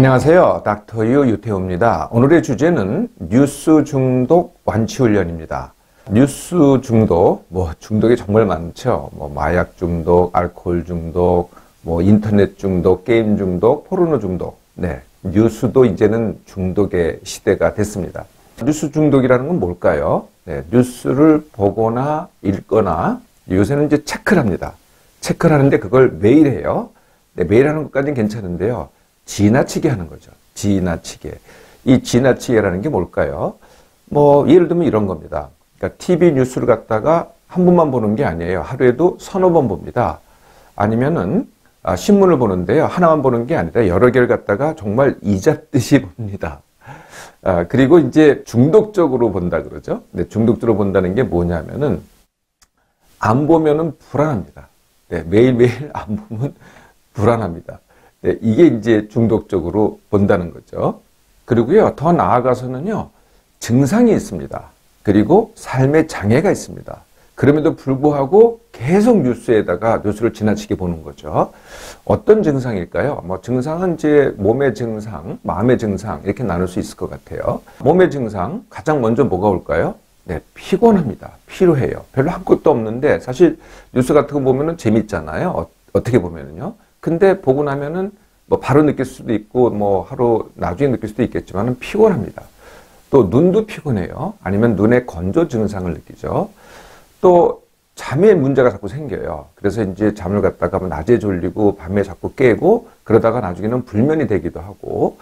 안녕하세요. 닥터유 유태우입니다. 오늘의 주제는 뉴스 중독 완치 훈련입니다. 뉴스 중독, 중독이 정말 많죠. 마약 중독, 알코올 중독, 인터넷 중독, 게임 중독, 포르노 중독. 네. 뉴스도 이제는 중독의 시대가 됐습니다. 뉴스 중독이라는 건 뭘까요? 네. 뉴스를 보거나 읽거나 요새는 이제 체크를 합니다. 체크를 하는데 그걸 매일 해요. 네, 매일 하는 것까지는 괜찮은데요. 지나치게 하는 거죠. 지나치게. 이 지나치게라는 게 뭘까요? 예를 들면 이런 겁니다. 그러니까 TV 뉴스를 갖다가 한 번만 보는 게 아니에요. 하루에도 서너 번 봅니다. 아니면은 신문을 보는데요. 하나만 보는 게 아니라 여러 개를 갖다가 정말 이잡듯이 봅니다. 그리고 이제 중독적으로 본다 그러죠. 근데 중독적으로 본다는 게 뭐냐면은 안 보면은 불안합니다. 네, 매일매일 안 보면 불안합니다. 네, 이게 이제 중독적으로 본다는 거죠. 그리고요, 더 나아가서는요, 증상이 있습니다. 그리고 삶의 장애가 있습니다. 그럼에도 불구하고 계속 뉴스를 지나치게 보는 거죠. 어떤 증상일까요? 증상은 이제 몸의 증상, 마음의 증상, 이렇게 나눌 수 있을 것 같아요. 몸의 증상, 가장 먼저 뭐가 올까요? 네, 피곤합니다. 피로해요. 별로 할 것도 없는데, 사실 뉴스 같은 거 보면은 재밌잖아요. 어떻게 보면은요. 근데 보고 나면은 바로 느낄 수도 있고 하루 나중에 느낄 수도 있겠지만은 피곤합니다. 또 눈도 피곤해요. 아니면 눈의 건조 증상을 느끼죠. 또 잠에 문제가 자꾸 생겨요. 그래서 이제 잠을 갖다가 낮에 졸리고 밤에 자꾸 깨고 그러다가 나중에는 불면이 되기도 하고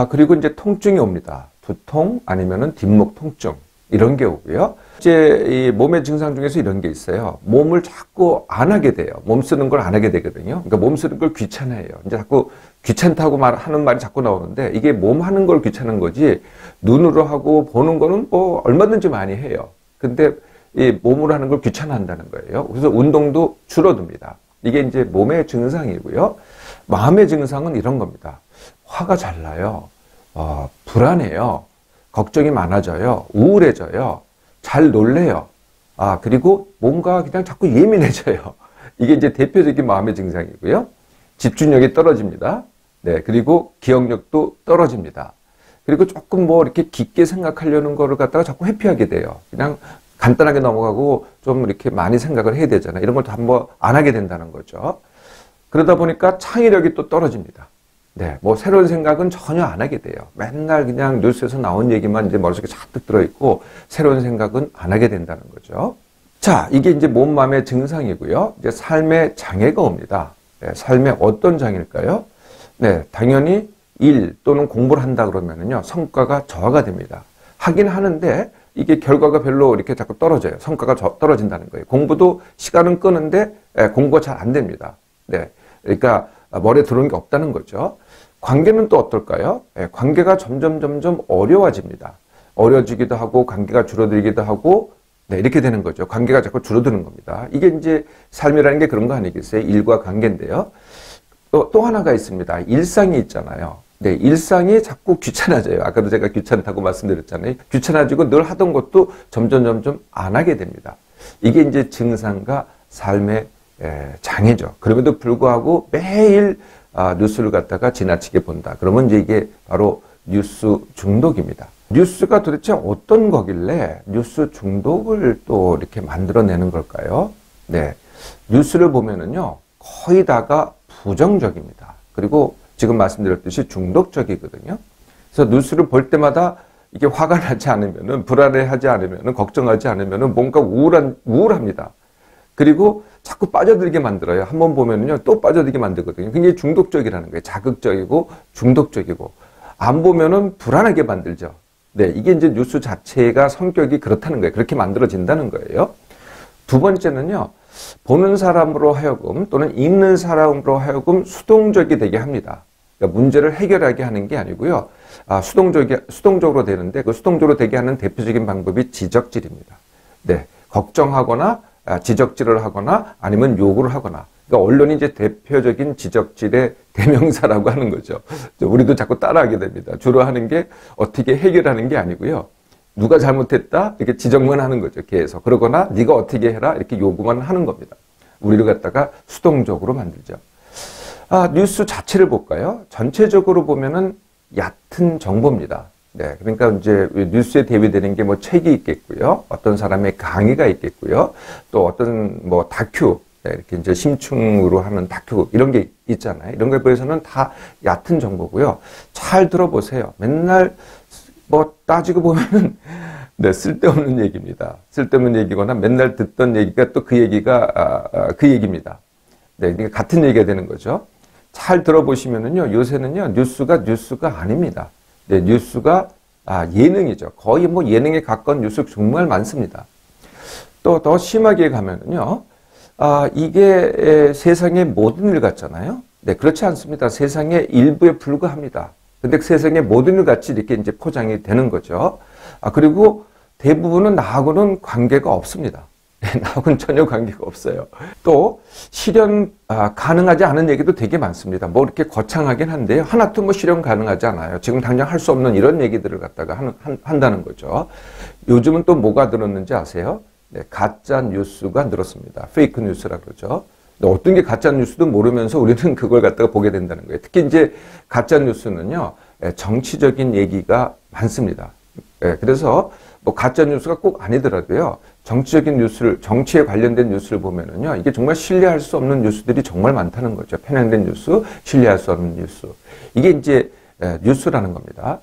그리고 이제 통증이 옵니다. 두통 아니면은 뒷목 통증 이런 게 오고요. 이제 이 몸의 증상 중에서 이런 게 있어요. 몸을 자꾸 안 하게 돼요. 몸 쓰는 걸 안 하게 되거든요. 그러니까 몸 쓰는 걸 귀찮아해요. 이제 자꾸 귀찮다고 하는 말이 자꾸 나오는데 이게 몸 하는 걸 귀찮은 거지 눈으로 하고 보는 거는 얼마든지 많이 해요. 근데 이 몸으로 하는 걸 귀찮아한다는 거예요. 그래서 운동도 줄어듭니다. 이게 이제 몸의 증상이고요. 마음의 증상은 이런 겁니다. 화가 잘 나요. 불안해요. 걱정이 많아져요. 우울해져요. 잘 놀래요. 그리고 뭔가 그냥 자꾸 예민해져요. 이게 이제 대표적인 마음의 증상이고요. 집중력이 떨어집니다. 네, 그리고 기억력도 떨어집니다. 그리고 조금 이렇게 깊게 생각하려는 거를 갖다가 자꾸 회피하게 돼요. 그냥 간단하게 넘어가고 좀 이렇게 많이 생각을 해야 되잖아요. 이런 걸 한번 안 하게 된다는 거죠. 그러다 보니까 창의력이 또 떨어집니다. 네, 새로운 생각은 전혀 안 하게 돼요. 맨날 그냥 뉴스에서 나온 얘기만 이제 머릿속에 잔뜩 들어있고, 새로운 생각은 안 하게 된다는 거죠. 자, 이게 이제 몸, 마음의 증상이고요. 이제 삶의 장애가 옵니다. 네, 삶의 어떤 장애일까요? 네, 당연히 일 또는 공부를 한다 그러면은요, 성과가 저하가 됩니다. 하긴 하는데, 이게 결과가 별로 이렇게 자꾸 떨어져요. 성과가 떨어진다는 거예요. 공부도 시간은 끄는데, 공부가 잘 안 됩니다. 네. 그러니까, 머리에 들어오는 게 없다는 거죠. 관계는 또 어떨까요? 관계가 점점 어려워집니다. 어려워지기도 하고 관계가 줄어들기도 하고 네, 이렇게 되는 거죠. 관계가 자꾸 줄어드는 겁니다. 이게 이제 삶이라는 게 그런 거 아니겠어요? 일과 관계인데요. 또 하나가 있습니다. 일상이 있잖아요. 네, 일상이 자꾸 귀찮아져요. 아까도 제가 귀찮다고 말씀드렸잖아요. 귀찮아지고 늘 하던 것도 점점 안 하게 됩니다. 이게 이제 증상과 삶의 장애죠. 그럼에도 불구하고 매일 뉴스를 갖다가 지나치게 본다. 그러면 이제 이게 바로 뉴스 중독입니다. 뉴스가 도대체 어떤 거길래 뉴스 중독을 또 이렇게 만들어내는 걸까요? 네. 뉴스를 보면은요, 거의 다가 부정적입니다. 그리고 지금 말씀드렸듯이 중독적이거든요. 그래서 뉴스를 볼 때마다 이게 화가 나지 않으면은, 불안해하지 않으면은, 걱정하지 않으면은 뭔가 우울합니다. 그리고 자꾸 빠져들게 만들어요. 한번 보면은요, 또 빠져들게 만들거든요. 굉장히 중독적이라는 거예요. 자극적이고, 중독적이고. 안 보면은 불안하게 만들죠. 네, 이게 이제 뉴스 자체가 성격이 그렇다는 거예요. 그렇게 만들어진다는 거예요. 두 번째는요, 보는 사람으로 하여금 또는 읽는 사람으로 하여금 수동적이 되게 합니다. 그러니까 문제를 해결하게 하는 게 아니고요. 수동적으로 되는데 그 수동적으로 되게 하는 대표적인 방법이 지적질입니다. 네, 걱정하거나 지적질을 하거나 아니면 요구를 하거나. 그러니까 언론이 이제 대표적인 지적질의 대명사라고 하는 거죠. 우리도 자꾸 따라하게 됩니다. 주로 하는 게 어떻게 해결하는 게 아니고요. 누가 잘못했다 이렇게 지적만 하는 거죠. 계속. 그러거나 네가 어떻게 해라 이렇게 요구만 하는 겁니다. 우리를 갖다가 수동적으로 만들죠. 뉴스 자체를 볼까요? 전체적으로 보면은 얕은 정보입니다. 네, 그러니까 이제 뉴스에 대비되는 게 뭐 책이 있겠고요. 어떤 사람의 강의가 있겠고요. 또 어떤 뭐 다큐, 네, 이렇게 이제 심층으로 하는 다큐 이런 게 있잖아요. 이런 거에 비해서는 다 얕은 정보고요. 잘 들어보세요. 맨날 뭐 따지고 보면은 네, 쓸데없는 얘기입니다. 쓸데없는 얘기거나 맨날 듣던 얘기가 또 그 얘기가 그 얘기입니다. 네, 이게 같은 얘기가 되는 거죠. 잘 들어보시면은요, 요새는요, 뉴스가 아닙니다. 네, 뉴스가, 예능이죠. 거의 뭐 예능에 가까운 뉴스 정말 많습니다. 또 더 심하게 가면은요, 이게 세상의 모든 일 같잖아요. 네, 그렇지 않습니다. 세상의 일부에 불과합니다. 근데 세상의 모든 일 같이 이렇게 이제 포장이 되는 거죠. 그리고 대부분은 나하고는 관계가 없습니다. 나하고는 전혀 관계가 없어요. 또 실현 가능하지 않은 얘기도 되게 많습니다. 뭐 이렇게 거창하긴 한데요. 하나도 뭐 실현 가능하지 않아요. 지금 당장 할 수 없는 이런 얘기들을 갖다가 한다는 거죠. 요즘은 또 뭐가 늘었는지 아세요? 네, 가짜 뉴스가 늘었습니다. 페이크 뉴스라 그러죠. 어떤 게 가짜 뉴스도 모르면서 우리는 그걸 갖다가 보게 된다는 거예요. 특히 이제 가짜 뉴스는요, 정치적인 얘기가 많습니다. 그래서 뭐 가짜 뉴스가 꼭 아니더라도요, 정치적인 뉴스를, 정치에 관련된 뉴스를 보면은요, 이게 정말 신뢰할 수 없는 뉴스들이 정말 많다는 거죠. 편향된 뉴스, 신뢰할 수 없는 뉴스. 이게 이제 뉴스라는 겁니다.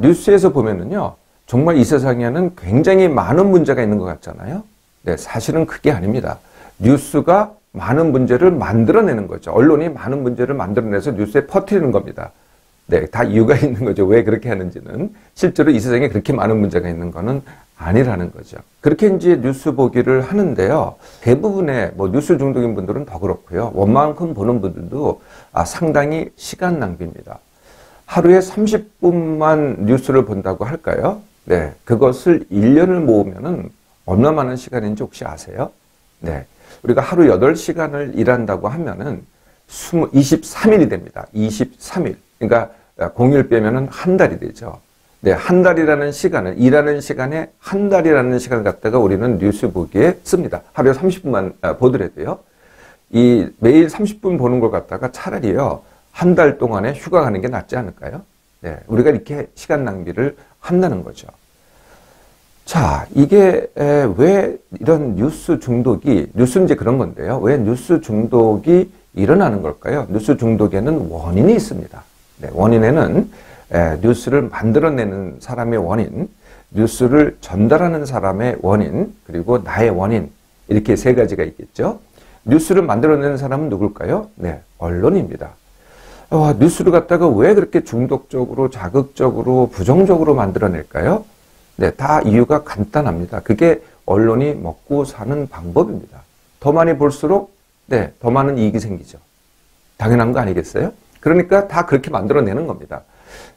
뉴스에서 보면은요, 정말 이 세상에는 굉장히 많은 문제가 있는 것 같잖아요. 네, 사실은 그게 아닙니다. 뉴스가 많은 문제를 만들어내는 거죠. 언론이 많은 문제를 만들어내서 뉴스에 퍼뜨리는 겁니다. 네, 다 이유가 있는 거죠. 왜 그렇게 하는지는. 실제로 이 세상에 그렇게 많은 문제가 있는 거는 아니라는 거죠. 그렇게 이제 뉴스 보기를 하는데요. 대부분의 뭐 뉴스 중독인 분들은 더 그렇고요. 원만큼 보는 분들도 상당히 시간 낭비입니다. 하루에 30분만 뉴스를 본다고 할까요? 네, 그것을 1년을 모으면은 얼마나 많은 시간인지 혹시 아세요? 네, 우리가 하루 8시간을 일한다고 하면은 23일이 됩니다. 23일. 그러니까 0일 빼면은 한 달이 되죠. 네, 한 달이라는 시간을, 일하는 시간에 한 달이라는 시간을 갖다가 우리는 뉴스 보기에 씁니다. 하루에 30분만 보더라도요. 이 매일 30분 보는 걸 갖다가 차라리요, 한 달 동안에 휴가 가는 게 낫지 않을까요? 네, 우리가 이렇게 시간 낭비를 한다는 거죠. 자, 이게 왜 이런 뉴스 중독이, 뉴스는 이제 그런 건데요. 왜 뉴스 중독이 일어나는 걸까요? 뉴스 중독에는 원인이 있습니다. 네, 원인에는 뉴스를 만들어내는 사람의 원인, 뉴스를 전달하는 사람의 원인, 그리고 나의 원인, 이렇게 세 가지가 있겠죠. 뉴스를 만들어내는 사람은 누굴까요? 네, 언론입니다. 뉴스를 갖다가 왜 그렇게 중독적으로, 자극적으로, 부정적으로 만들어낼까요? 네, 다 이유가 간단합니다. 그게 언론이 먹고 사는 방법입니다. 더 많이 볼수록, 네, 더 많은 이익이 생기죠. 당연한 거 아니겠어요? 그러니까 다 그렇게 만들어내는 겁니다.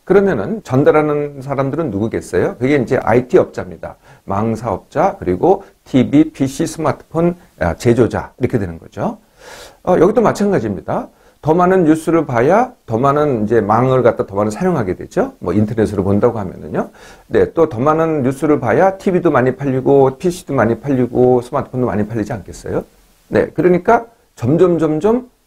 그러면은 전달하는 사람들은 누구겠어요? 그게 이제 IT 업자입니다. 망사업자, 그리고 TV, PC, 스마트폰 제조자, 이렇게 되는 거죠. 여기도 마찬가지입니다. 더 많은 뉴스를 봐야 더 많은 이제 망을 갖다 더 많이 사용하게 되죠. 뭐 인터넷으로 본다고 하면은요. 네, 또 더 많은 뉴스를 봐야 TV도 많이 팔리고 PC도 많이 팔리고 스마트폰도 많이 팔리지 않겠어요? 네, 그러니까 점점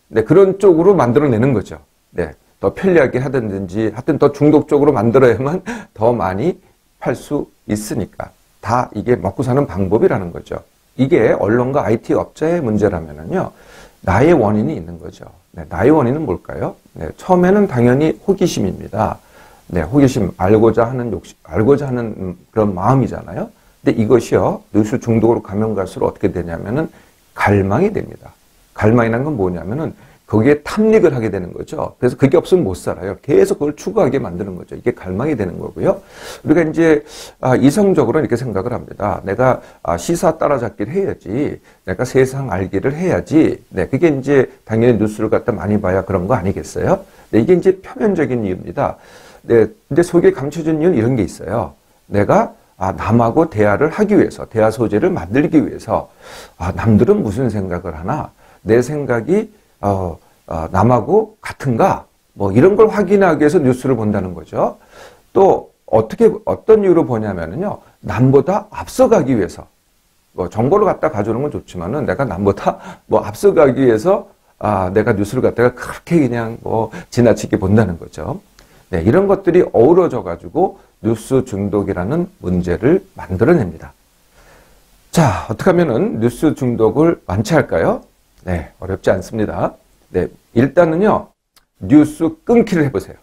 네, 그런 쪽으로 만들어내는 거죠. 네, 더 편리하게 하든지 하여튼 더 중독적으로 만들어야만 더 많이 팔 수 있으니까. 다 이게 먹고 사는 방법이라는 거죠. 이게 언론과 IT 업자의 문제라면은요. 나의 원인이 있는 거죠. 네, 나의 원인은 뭘까요? 네, 처음에는 당연히 호기심입니다. 네, 호기심, 알고자 하는 욕심, 알고자 하는 그런 마음이잖아요. 근데 이것이요, 뉴스 중독으로 가면 갈수록 어떻게 되냐면은 갈망이 됩니다. 갈망이라는 건 뭐냐면은 거기에 탐닉을 하게 되는 거죠. 그래서 그게 없으면 못 살아요. 계속 그걸 추구하게 만드는 거죠. 이게 갈망이 되는 거고요. 우리가 이제 이성적으로 이렇게 생각을 합니다. 내가 시사 따라잡기를 해야지. 내가 세상 알기를 해야지. 네, 그게 이제 당연히 뉴스를 갖다 많이 봐야 그런 거 아니겠어요? 네, 이게 이제 표면적인 이유입니다. 네, 근데 속에 감춰진 이유는 이런 게 있어요. 내가 남하고 대화를 하기 위해서, 대화 소재를 만들기 위해서, 남들은 무슨 생각을 하나? 내 생각이 남하고 같은가? 뭐 이런 걸 확인하기 위해서 뉴스를 본다는 거죠. 또 어떤 이유로 보냐면요. 남보다 앞서가기 위해서. 뭐 정보를 갖다 가져오는 건 좋지만은 내가 남보다 뭐 앞서가기 위해서 내가 뉴스를 갖다가 그렇게 그냥 뭐 지나치게 본다는 거죠. 네, 이런 것들이 어우러져 가지고 뉴스 중독이라는 문제를 만들어냅니다. 자, 어떻게 하면은 뉴스 중독을 완치할까요? 네, 어렵지 않습니다. 네, 일단은요, 뉴스 끊기를 해보세요.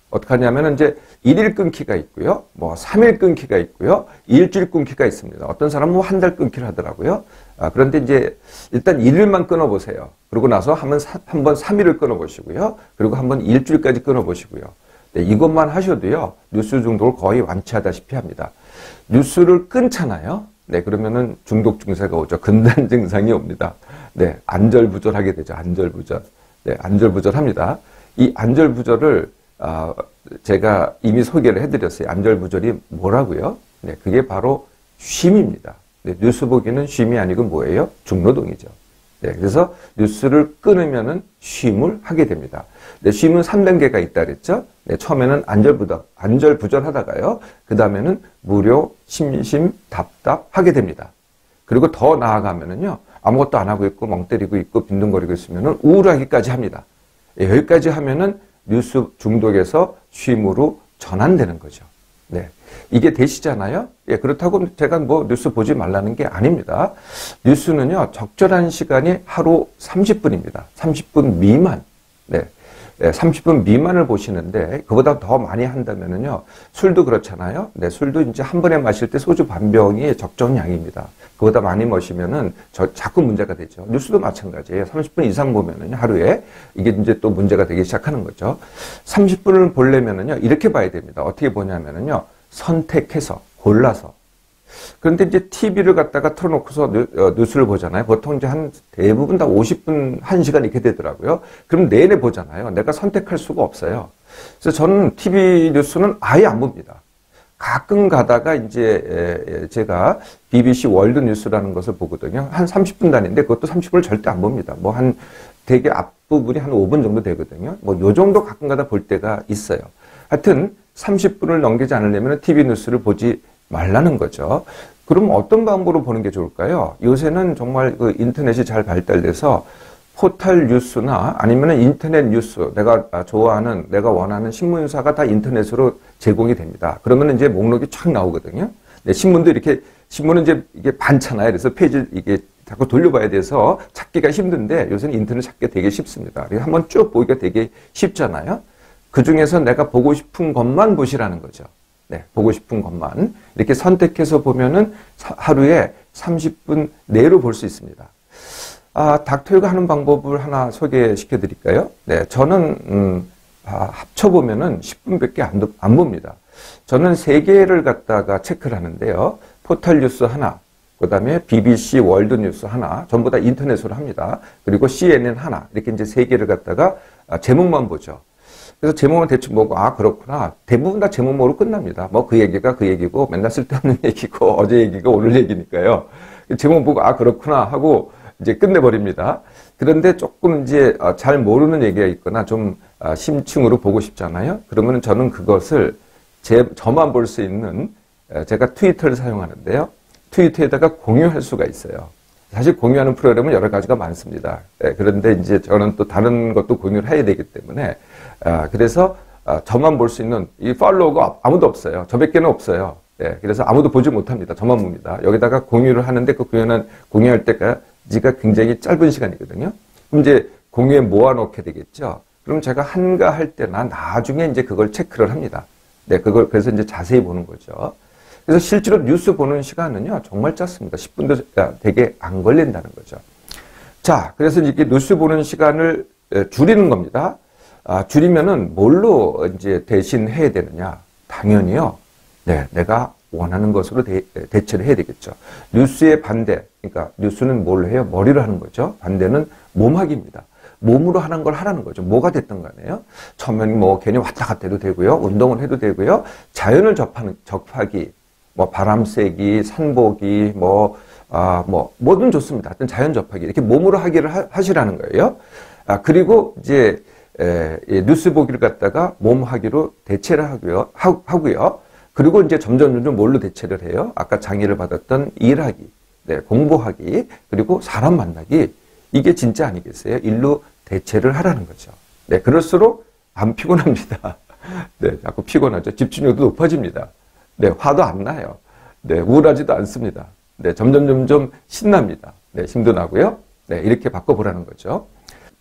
어떻게 하냐면은 이제 1일 끊기가 있고요, 뭐 3일 끊기가 있고요, 일주일 끊기가 있습니다. 어떤 사람은 뭐 한 달 끊기를 하더라고요. 그런데 이제 일단 1일만 끊어보세요. 그러고 나서 한번 3일을 끊어보시고요. 그리고 한번 일주일까지 끊어보시고요. 네, 이것만 하셔도요, 뉴스 중독을 거의 완치하다시피 합니다. 뉴스를 끊잖아요. 네, 그러면은 중독 증세가 오죠. 금단 증상이 옵니다. 네, 안절부절하게 되죠. 안절부절. 네, 안절부절합니다. 이 안절부절을 제가 이미 소개를 해드렸어요. 안절부절이 뭐라고요? 네, 그게 바로 쉼입니다. 네, 뉴스 보기는 쉼이 아니고 뭐예요? 중노동이죠. 네, 그래서 뉴스를 끊으면은 쉼을 하게 됩니다. 네, 쉼은 3단계가 있다 그랬죠? 네, 처음에는 안절부절하다가요. 그 다음에는 무료, 심심, 답답 하게 됩니다. 그리고 더 나아가면은요, 아무것도 안 하고 있고 멍 때리고 있고 빈둥거리고 있으면은 우울하기까지 합니다. 네, 여기까지 하면은 뉴스 중독에서 쉼으로 전환되는 거죠. 네. 이게 되시잖아요? 예, 그렇다고 제가 뭐 뉴스 보지 말라는 게 아닙니다. 뉴스는요, 적절한 시간이 하루 30분입니다. 30분 미만. 네. 30분 미만을 보시는데, 그보다 더 많이 한다면은요, 술도 그렇잖아요? 네, 술도 이제 한 번에 마실 때 소주 반 병이 적정량입니다. 그보다 많이 마시면은 자꾸 문제가 되죠. 뉴스도 마찬가지예요. 30분 이상 보면은 하루에 이게 이제 또 문제가 되기 시작하는 거죠. 30분을 보려면은요, 이렇게 봐야 됩니다. 어떻게 보냐면은요, 선택해서, 골라서. 그런데 이제 TV를 갖다가 틀어놓고서 뉴스를 보잖아요. 보통 이제 대부분 다 50분, 1시간 이렇게 되더라고요. 그럼 내내 보잖아요. 내가 선택할 수가 없어요. 그래서 저는 TV 뉴스는 아예 안 봅니다. 가끔 가다가 이제 제가 BBC 월드 뉴스라는 것을 보거든요. 한 30분 단위인데 그것도 30분을 절대 안 봅니다. 뭐 되게 앞부분이 한 5분 정도 되거든요. 뭐 요 정도 가끔 가다 볼 때가 있어요. 하여튼 30분을 넘기지 않으려면 TV 뉴스를 보지 말라는 거죠. 그럼 어떤 방법으로 보는 게 좋을까요? 요새는 정말 그 인터넷이 잘 발달돼서 포털 뉴스나 아니면 인터넷 뉴스, 내가 좋아하는, 내가 원하는 신문사가 다 인터넷으로 제공이 됩니다. 그러면 이제 목록이 쫙 나오거든요. 네, 신문은 이제 이게 많잖아요. 그래서 페이지를 이게 자꾸 돌려봐야 돼서 찾기가 힘든데 요새는 인터넷 찾기가 되게 쉽습니다. 그래서 한번 쭉 보기가 되게 쉽잖아요. 그 중에서 내가 보고 싶은 것만 보시라는 거죠. 네, 보고 싶은 것만. 이렇게 선택해서 보면은 하루에 30분 내로 볼 수 있습니다. 닥터유가 하는 방법을 하나 소개시켜 드릴까요? 네, 저는, 합쳐보면은 10분밖에 안 봅니다. 저는 3개를 갖다가 체크를 하는데요. 포털 뉴스 하나, 그 다음에 BBC 월드 뉴스 하나, 전부 다 인터넷으로 합니다. 그리고 CNN 하나, 이렇게 이제 3개를 갖다가 제목만 보죠. 그래서 제목은 대충 보고, 그렇구나. 대부분 다 제목으로 끝납니다. 뭐 그 얘기가 그 얘기고, 맨날 쓸데없는 얘기고, 어제 얘기가 오늘 얘기니까요. 제목 보고, 그렇구나 하고 이제 끝내버립니다. 그런데 조금 이제 잘 모르는 얘기가 있거나 좀 심층으로 보고 싶잖아요. 그러면 저는 그것을 저만 볼 수 있는, 제가 트위터를 사용하는데요. 트위터에다가 공유할 수가 있어요. 사실 공유하는 프로그램은 여러 가지가 많습니다. 그런데 이제 저는 또 다른 것도 공유를 해야 되기 때문에, 그래서 저만 볼 수 있는 이 팔로워가 아무도 없어요. 저밖에는 없어요. 그래서 아무도 보지 못합니다. 저만 봅니다. 여기다가 공유를 하는데 그 공유할 때까지가 굉장히 짧은 시간이거든요. 그럼 이제 공유에 모아놓게 되겠죠. 그럼 제가 한가할 때나 나중에 이제 그걸 체크를 합니다. 그래서 이제 자세히 보는 거죠. 그래서 실제로 뉴스 보는 시간은요, 정말 짧습니다. 10분도 되게 안 걸린다는 거죠. 자, 그래서 이렇게 뉴스 보는 시간을 줄이는 겁니다. 줄이면은 뭘로 이제 대신 해야 되느냐? 당연히요. 네, 내가 원하는 것으로 대체를 해야 되겠죠. 뉴스의 반대, 그러니까 뉴스는 뭘 해요? 머리로 하는 거죠. 반대는 몸하기입니다. 몸으로 하는 걸 하라는 거죠. 뭐가 됐든 간에요. 처음엔 뭐 괜히 왔다 갔다 해도 되고요. 운동을 해도 되고요. 자연을 접하기, 뭐 바람 쐬기, 산보기, 뭐든 좋습니다. 하여튼 자연 접하기. 이렇게 몸으로 하기를 하시라는 거예요. 그리고 이제 뉴스 보기를 갖다가 몸 하기로 대체를 하고요. 그리고 이제 점점 뭘로 대체를 해요? 아까 장애를 받았던 일하기, 공부하기, 그리고 사람 만나기. 이게 진짜 아니겠어요? 일로 대체를 하라는 거죠. 네, 그럴수록 안 피곤합니다. 네, 자꾸 피곤하죠. 집중력도 높아집니다. 네, 화도 안 나요. 네, 우울하지도 않습니다. 네, 점점 신납니다. 네, 힘도 나고요. 네, 이렇게 바꿔보라는 거죠.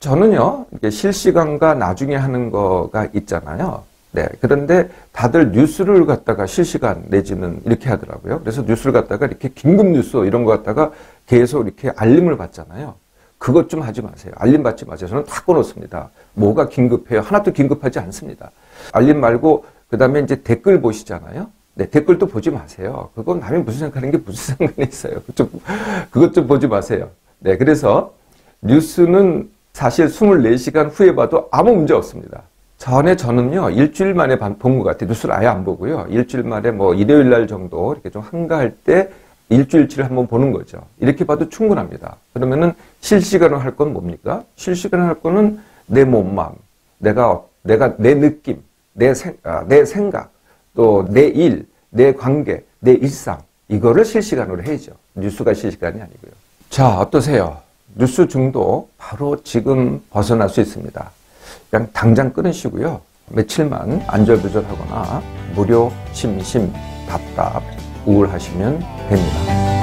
저는요, 이게 실시간과 나중에 하는 거가 있잖아요. 네, 그런데 다들 뉴스를 갖다가 실시간 내지는 이렇게 하더라고요. 그래서 뉴스를 갖다가 이렇게 긴급 뉴스 이런 거 갖다가 계속 이렇게 알림을 받잖아요. 그것 좀 하지 마세요. 알림 받지 마세요. 저는 다 꺼놓습니다. 뭐가 긴급해요? 하나도 긴급하지 않습니다. 알림 말고 그 다음에 이제 댓글 보시잖아요. 네, 댓글도 보지 마세요. 그건 남이 무슨 생각하는 게 무슨 상관이 있어요. 그것 좀 보지 마세요. 네, 그래서 뉴스는 사실 24시간 후에 봐도 아무 문제 없습니다. 저는요, 일주일 만에 본 것 같아요. 뉴스를 아예 안 보고요. 일주일 만에 뭐 일요일 날 정도 이렇게 좀 한가할 때 일주일치를 한번 보는 거죠. 이렇게 봐도 충분합니다. 그러면은 실시간으로 할 건 뭡니까? 실시간으로 할 거는 내 몸만, 내가 내 느낌, 내 생각, 또 내 일, 내 관계, 내 일상, 이거를 실시간으로 해야죠. 뉴스가 실시간이 아니고요. 자, 어떠세요? 뉴스 중독 바로 지금 벗어날 수 있습니다. 그냥 당장 끊으시고요. 며칠만 안절부절하거나 무료, 심심, 답답, 우울하시면 됩니다.